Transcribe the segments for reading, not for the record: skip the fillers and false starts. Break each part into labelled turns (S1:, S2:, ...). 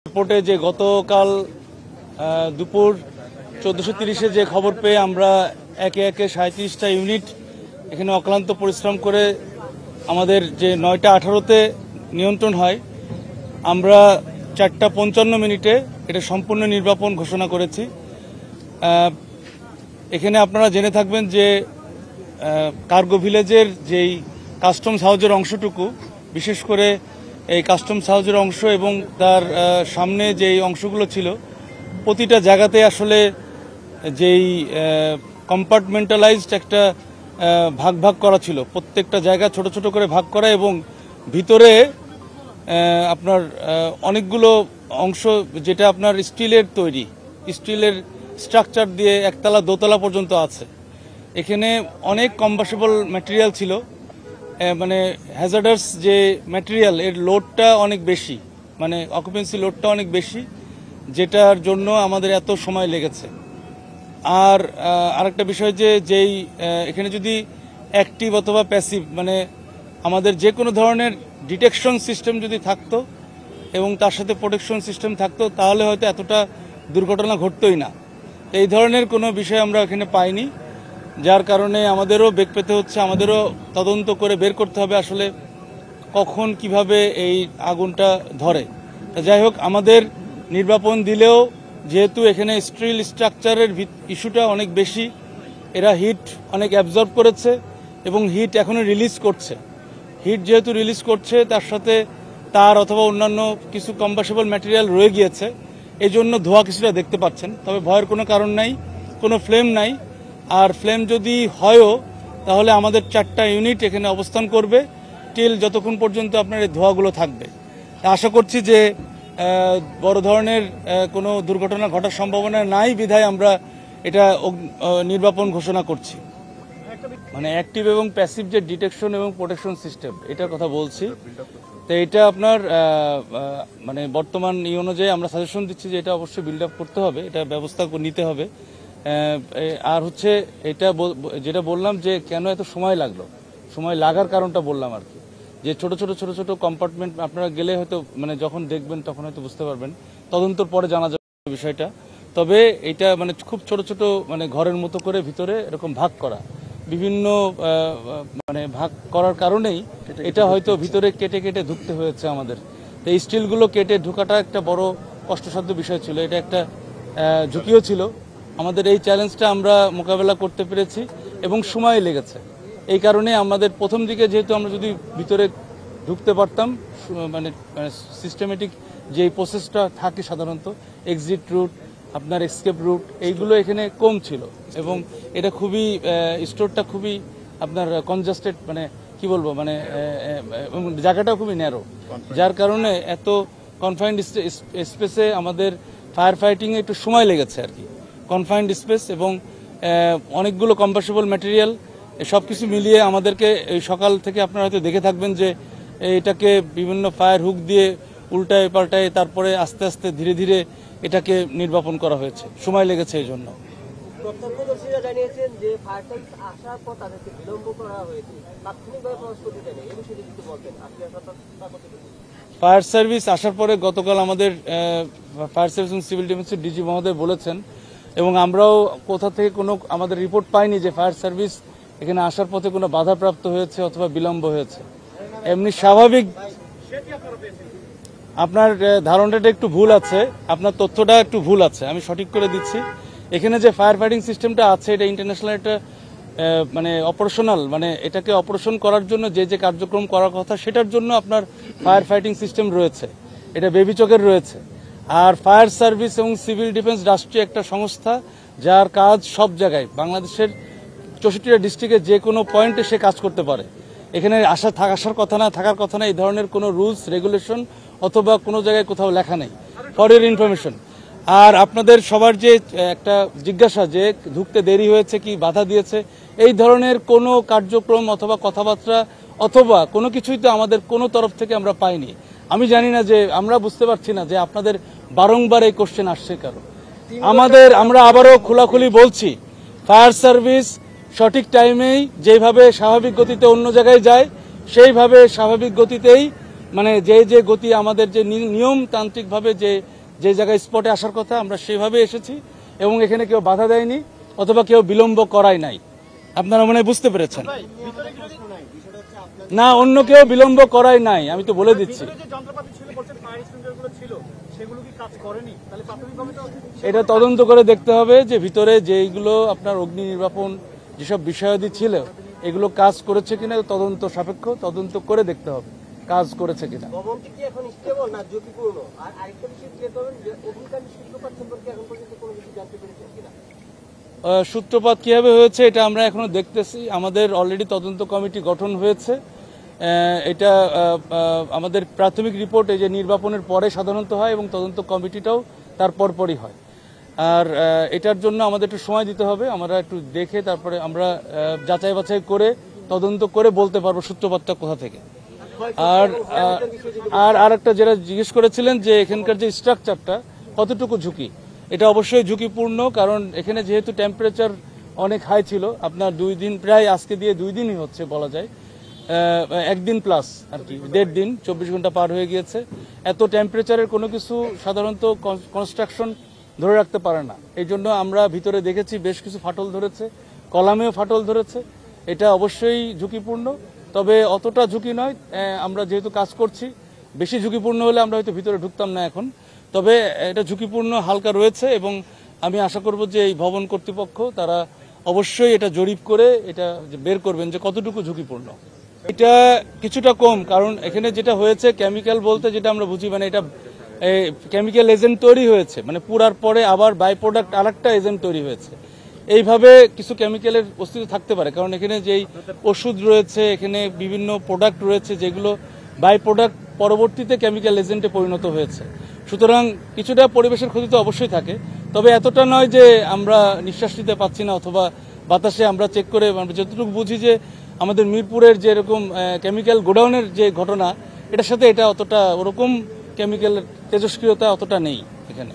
S1: এয়ারপোর্টে যে গতকাল দুপুর 14:30-এ যে খবর পেয়ে আমরা একে একে 37টা ইউনিট এখানে অক্লান্ত পরিশ্রম করে আমাদের যে 9টা 18-তে নিয়ন্ত্রণ হয়, আমরা 4টা 55 মিনিটে এটা সম্পূর্ণ নির্বাপন ঘোষণা করেছি। এখানে আপনারা জেনে থাকবেন যে কার্গো ভিলেজের যেই কাস্টমস হাউজের অংশটুকু, বিশেষ করে এই কাস্টমস হাউজের অংশ এবং তার সামনে যেই অংশগুলো ছিল, প্রতিটা জায়গাতে আসলে যেই কম্পার্টমেন্টালাইজড একটা ভাগ ভাগ করা ছিল, প্রত্যেকটা জায়গা ছোট ছোট করে ভাগ করা এবং ভিতরে আপনার অনেকগুলো অংশ যেটা আপনার স্টিলের তৈরি, স্টিলের স্ট্রাকচার দিয়ে একতলা দোতলা পর্যন্ত আছে। এখানে অনেক কম্বাসেবল ম্যাটেরিয়াল ছিল, মানে হ্যাজার্ডাস যে ম্যাটেরিয়াল এর লোডটা অনেক বেশি, মানে অকুপেন্সি লোডটা অনেক বেশি, যেটার জন্য আমাদের এত সময় লেগেছে। আর আরেকটা বিষয় যে যেই এখানে যদি অ্যাক্টিভ অথবা প্যাসিভ, মানে আমাদের যে কোনো ধরনের ডিটেকশন সিস্টেম যদি থাকতো এবং তার সাথে প্রোটেকশন সিস্টেম থাকতো, তাহলে হয়তো এতটা দুর্ঘটনা ঘটতোই না। এই ধরনের কোনো বিষয় আমরা এখানে পাইনি, যার কারণে আমাদেরও বেগ পেতে হচ্ছে, আমাদেরও তদন্ত করে বের করতে হবে আসলে কখন কিভাবে এই আগুনটা ধরে। যাই হোক, আমাদের নির্বাপন দিলেও যেহেতু এখানে স্টিল স্ট্রাকচারের ইস্যুটা অনেক বেশি, এরা হিট অনেক অ্যাবজর্ব করেছে এবং হিট এখনো রিলিজ করছে। হিট যেহেতু রিলিজ করছে, তার সাথে তার অথবা অন্যান্য কিছু কম্বাসেবল ম্যাটেরিয়াল রয়ে গিয়েছে, এই জন্য ধোঁয়া কিছুটা দেখতে পাচ্ছেন। তবে ভয়ের কোনো কারণ নাই, কোনো ফ্লেম নাই। আর ফ্লেম যদি হয়ও, তাহলে আমাদের 4টা ইউনিট এখানে অবস্থান করবে টিল যতক্ষণ পর্যন্ত আপনার এই ধোঁয়াগুলো থাকবে। আশা করছি যে বড় ধরনের কোনো দুর্ঘটনা ঘটার সম্ভাবনা নাই, বিধায় আমরা এটা নির্বাপন ঘোষণা করছি। মানে অ্যাক্টিভ এবং প্যাসিভ যে ডিটেকশন এবং প্রোটেকশন সিস্টেম, এটার কথা বলছি। তো এটা আপনার মানে বর্তমান অনুযায়ী আমরা সাজেশন দিচ্ছি যে এটা অবশ্যই বিল্ড আপ করতে হবে, এটা ব্যবস্থা নিতে হবে। আর হচ্ছে এটা যেটা বললাম যে কেন এত সময় লাগলো, সময় লাগার কারণটা বললাম আর কি, যে ছোট ছোট ছোট ছোট কম্পার্টমেন্ট আপনারা গেলে হয়তো মানে যখন দেখবেন তখন হয়তো বুঝতে পারবেন, তদন্তর পরে জানা যাবে বিষয়টা। তবে এটা মানে খুব ছোট ছোট মানে ঘরের মতো করে ভিতরে এরকম ভাগ করা, বিভিন্ন মানে ভাগ করার কারণেই এটা হয়তো ভিতরে কেটে কেটে ঢুকতে হয়েছে আমাদের। তো এই স্টিলগুলো কেটে ঢোকাটা একটা বড় কষ্টসাধ্য বিষয় ছিল, এটা একটা ঝুঁকিও ছিল। আমাদের এই চ্যালেঞ্জটা আমরা মোকাবেলা করতে পেরেছি এবং সময় লেগেছে। এই কারণে আমাদের প্রথম দিকে যেহেতু আমরা যদি ভিতরে ঢুকতে পারতাম, মানে সিস্টেমেটিক যে প্রসেসটা থাকে সাধারণত, এক্সিট রুট, আপনার এসকেপ রুট, এইগুলো এখানে কম ছিল এবং এটা খুবই স্টোরটা খুবই আপনার কনজাস্টেড, মানে কি বলবো, মানে জায়গাটাও খুবই ন্যারো, যার কারণে এত কনফাইন্ড স্পেসে আমাদের ফায়ার ফাইটিংয়ে একটু সময় লেগেছে আর কি। কনফাইন্ড স্পেস এবং অনেকগুলো কম্বাসেবল ম্যাটেরিয়াল, সব কিছু মিলিয়ে আমাদেরকে এই সকাল থেকে আপনারা হয়তো দেখে থাকবেন যে এটাকে বিভিন্ন ফায়ার হুক দিয়ে উল্টায় পাল্টায় তারপরে আস্তে আস্তে ধীরে ধীরে এটাকে নির্বাপন করা হয়েছে, সময় লেগেছে এই জন্য।
S2: প্রত্যক্ষদর্শীরা জানিয়েছেন যে ফায়ার সার্ভিস আসার পর তাদেরকে বিলম্ব করা হয়েছে, তাৎক্ষণিকভাবে প্রস্তুতি নেই, এই বিষয়ে কিছু বলবেন আপনি?
S1: ফায়ার সার্ভিস আসার পরে গতকাল আমাদের ফায়ার সার্ভিস এবং সিভিল ডিফেন্সের ডিজি মহোদয় বলেছেন, এবং আমরাও কোথা থেকে কোনো আমাদের রিপোর্ট পাইনি যে ফায়ার সার্ভিস এখানে আসার পথে কোনো বাধাপ্রাপ্ত হয়েছে অথবা বিলম্ব হয়েছে। এমনি স্বাভাবিক, আপনার ধারণাটা একটু ভুল আছে, আপনার তথ্যটা একটু ভুল আছে, আমি সঠিক করে দিচ্ছি। এখানে যে ফায়ার ফাইটিং সিস্টেমটা আছে, এটা ইন্টারন্যাশনাল একটা মানে অপারেশনাল, মানে এটাকে অপারেশন করার জন্য যে যে কার্যক্রম করার কথা সেটার জন্য আপনার ফায়ার ফাইটিং সিস্টেম রয়েছে, এটা বেবি চকের রয়েছে। আর ফায়ার সার্ভিস এবং সিভিল ডিফেন্স রাষ্ট্রীয় একটা সংস্থা, যার কাজ সব জায়গায় বাংলাদেশের 64টা ডিস্ট্রিক্টে যে কোনো পয়েন্টে সে কাজ করতে পারে। এখানে আসার কথা না, থাকার কথা না, এই ধরনের কোনো রুলস রেগুলেশন অথবা কোনো জায়গায় কোথাও লেখা নেই, ফর ইউর ইনফরমেশন। আর আপনাদের সবার যে একটা জিজ্ঞাসা যে ঢুকতে দেরি হয়েছে কি বাধা দিয়েছে, এই ধরনের কোনো কার্যক্রম অথবা কথাবার্তা অথবা কোনো কিছুই তো আমাদের কোনো তরফ থেকে আমরা পাইনি। আমি জানি না, যে আমরা বুঝতে পারছি না যে আপনাদের বারংবার এই কোশ্চেন আসছে কেন। আমরা আবারও খোলাখুলি বলছি, ফায়ার সার্ভিস সঠিক টাইমেই যেভাবে স্বাভাবিক গতিতে অন্য জায়গায় যায়, সেইভাবে স্বাভাবিক গতিতেই মানে যে যে গতি আমাদের যে নিয়মতান্ত্রিকভাবে যে যে জায়গায় স্পটে আসার কথা আমরা সেভাবে এসেছি এবং এখানে কেউ বাধা দেয়নি অথবা কেউ বিলম্ব করাই নাই। আপনারা মনে হয় বুঝতে পেরেছেন। না, অন্য কেউ বিলম্ব করাই নাই, আমি তো বলে দিচ্ছি। এটা তদন্ত করে দেখতে হবে যে ভিতরে যেইগুলো আপনার অগ্নি নির্বাপন যেসব বিষয়াদি ছিল এগুলো কাজ করেছে কিনা, তদন্ত সাপেক্ষ তদন্ত করে দেখতে হবে কাজ করেছে কিনা।
S2: ভবনটি কি এখন স্টেবল না ঝুঁকিপূর্ণ? আর আরেকটা বিষয় ক্লিয়ার করবেন যে অগ্নিকাণ্ডের সূত্রপাত সম্পর্কে এখন পর্যন্ত কোনো কিছু জানতে পেরেছেন কিনা?
S1: সূত্রপাত কিভাবে হয়েছে এটা আমরা এখনো দেখতেছি। আমাদের অলরেডি তদন্ত কমিটি গঠন হয়েছে। এটা আমাদের প্রাথমিক রিপোর্ট এই যে নির্বাপনের পরে সাধারণত হয় এবং তদন্ত কমিটিটাও তার পরপরই হয়। আর এটার জন্য আমাদের একটু সময় দিতে হবে, আমরা একটু দেখে তারপরে আমরা যাচাই বাছাই করে তদন্ত করে বলতে পারবো সূত্রপাতটা কোথা থেকে। আর আর একটা যেটা জিজ্ঞেস করেছিলেন যে এখানকার যে স্ট্রাকচারটা কতটুকু ঝুঁকি, এটা অবশ্যই ঝুঁকিপূর্ণ, কারণ এখানে যেহেতু টেম্পারেচার অনেক হাই ছিল, আপনার 2 দিন প্রায় আজকে দিয়ে 2 দিনই হচ্ছে বলা যায়, 1 দিন প্লাস আর কি 1.5 দিন, 24 ঘন্টা পার হয়ে গিয়েছে। এত টেম্পারেচারের কোনো কিছু সাধারণত কনস্ট্রাকশন ধরে রাখতে পারে না। এই জন্য আমরা ভিতরে দেখেছি বেশ কিছু ফাটল ধরেছে, কলামেও ফাটল ধরেছে। এটা অবশ্যই ঝুঁকিপূর্ণ, তবে অতটা ঝুঁকি নয়। আমরা যেহেতু কাজ করছি, বেশি ঝুঁকিপূর্ণ হলে আমরা হয়তো ভিতরে ঢুকতাম না এখন। তবে এটা ঝুঁকিপূর্ণ হালকা রয়েছে এবং আমি আশা করব যে এই ভবন কর্তৃপক্ষ তারা অবশ্যই এটা জরিপ করে এটা বের করবেন যে কতটুকু ঝুঁকিপূর্ণ। এটা কিছুটা কম, কারণ এখানে যেটা হয়েছে কেমিক্যাল বলতে যেটা আমরা বুঝি, মানে এটা কেমিক্যাল এজেন্ট তৈরি হয়েছে, মানে পুরার পরে আবার বাই প্রোডাক্ট আরেকটা এজেন্ট তৈরি হয়েছে। এইভাবে কিছু কেমিক্যালের অস্তিত্ব থাকতে পারে, কারণ এখানে যেই ওষুধ রয়েছে, এখানে বিভিন্ন প্রোডাক্ট রয়েছে যেগুলো বাই প্রোডাক্ট পরবর্তীতে কেমিক্যাল এজেন্টে পরিণত হয়েছে। সুতরাং কিছুটা পরিবেশের ক্ষতি তো অবশ্যই থাকে, তবে এতটা নয় যে আমরা নিঃশ্বাস নিতে পাচ্ছি না অথবা বাতাসে আমরা চেক করে আমরা যতটুকু বুঝি যে আমাদের মিরপুরের যে এরকম কেমিক্যাল গোডাউনের যে ঘটনা, এটার সাথে এটা অতটা ওরকম কেমিক্যালের তেজস্ক্রিয়তা অতটা নেই এখানে।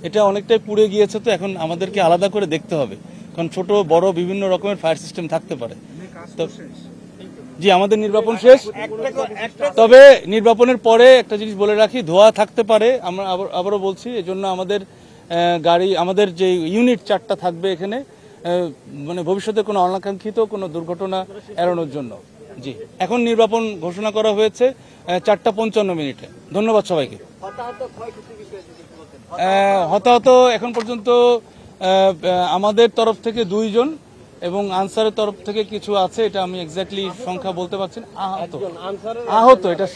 S1: এটা অনেকটাই পুড়ে গিয়েছে, তো এখন আমাদেরকে আলাদা করে দেখতে হবে, কারণ ছোট বড় বিভিন্ন রকমের ফায়ার সিস্টেম থাকতে পারে। তো জি, আমাদের নির্বাপন শেষ, তবে নির্বাপনের পরে একটা জিনিস বলে রাখি, ধোঁয়া থাকতে পারে। আমরা আবারও বলছি, এজন্য আমাদের গাড়ি, আমাদের যে ইউনিট 4টা থাকবে এখানে, মানে ভবিষ্যতে কোনো অনাকাঙ্ক্ষিত কোনো দুর্ঘটনা এড়ানোর জন্য। জি, এখন নির্বাপন ঘোষণা করা হয়েছে 4:55। ধন্যবাদ সবাইকে। হতাহত এখন পর্যন্ত আমাদের তরফ থেকে 2 জন এবং আনসারের তরফ থেকে কিছু আছে, এটা আমি এক্স্যাক্টলি সংখ্যা বলতে পারছি না। আহত এটা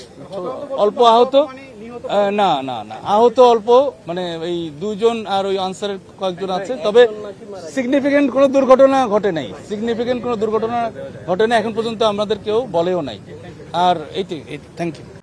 S1: অল্প আহত, না না না, আহত অল্প, মানে এই 2 জন আর ওই আনসারের কয়েকজন আছে। তবে সিগনিফিকেন্ট কোনো দুর্ঘটনা ঘটে নাই, এখন পর্যন্ত আমাদের কেউ বলেও নাই। আর এই থ্যাংক ইউ।